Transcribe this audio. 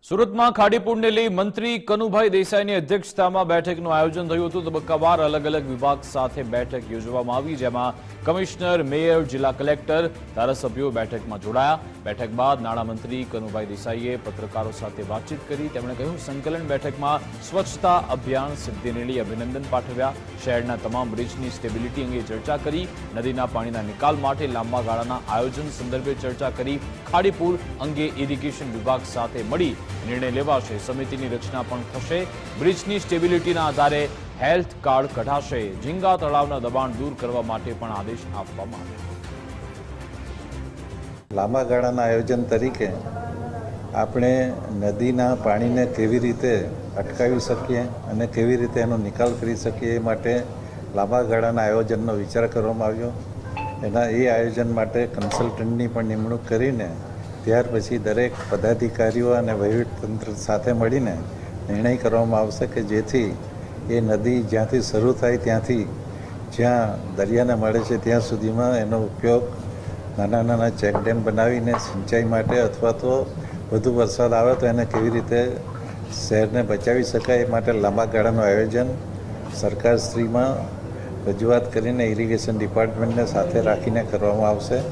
સુરતમાં ખાડીપુરને લઈ મંત્રી કનુભાઈ દેસાઈની અધ્યક્ષતામાં બેઠકનું આયોજન થયું હતું। તબક્કાવાર અલગ અલગ વિભાગ સાથે બેઠક યોજવામાં આવી, જેમાં કમિશનર, મેયર, જિલ્લા કલેક્ટર, ધારાસભ્યો બેઠકમાં જોડાયા। બેઠક બાદ નાણામંત્રી કનુભાઈ દેસાઈએ પત્રકારો સાથે વાતચીત કરી। તેમણે કહ્યું, સંકલન બેઠકમાં સ્વચ્છતા અભિયાન સિદ્ધિને લઈ અભિનંદન પાઠવ્યા। શહેરના તમામ બ્રિજની સ્ટેબિલિટી અંગે ચર્ચા કરી। નદીના પાણીના નિકાલ માટે લાંબા ગાળાના આયોજન સંદર્ભે ચર્ચા કરી। ખાડીપુર અંગે ઇરિગેશન વિભાગ સાથે મળી નિર્ણય લેવાશે। સમિતિની રચના પણ થશે। બ્રિજની સ્ટેબિલિટીના આધારે હેલ્થ કાર્ડ કઢાશે। ઝીંગા તળાવના દબાણ દૂર કરવા માટે પણ આદેશ આપવામાં આવ્યા। લાંબા ગાળાના આયોજન તરીકે આપણે નદીના પાણીને કેવી રીતે અટકાવી શકીએ અને કેવી રીતે એનો નિકાલ કરી શકીએ એ માટે લાંબા ગાળાના આયોજનનો વિચાર કરવામાં આવ્યો। એ આયોજન માટે કન્સલ્ટન્ટની પણ નિમણૂક કરીને ત્યાર પછી દરેક પદાધિકારીઓ અને વહીવટતંત્ર સાથે મળીને નિર્ણય કરવામાં આવશે કે જેથી એ નદી જ્યાંથી શરૂ થાય ત્યાંથી જ્યાં દરિયાને મળે છે ત્યાં સુધીમાં એનો ઉપયોગ નાના નાના ચેકડેમ બનાવીને સિંચાઈ માટે અથવા તો વધુ વરસાદ આવે તો એને કેવી રીતે શહેરને બચાવી શકાય એ માટે લાંબા ગાળાનું આયોજન સરકારશ્રીમાં રજૂઆત કરીને ઇરિગેશન ડિપાર્ટમેન્ટને સાથે રાખીને કરવામાં આવશે।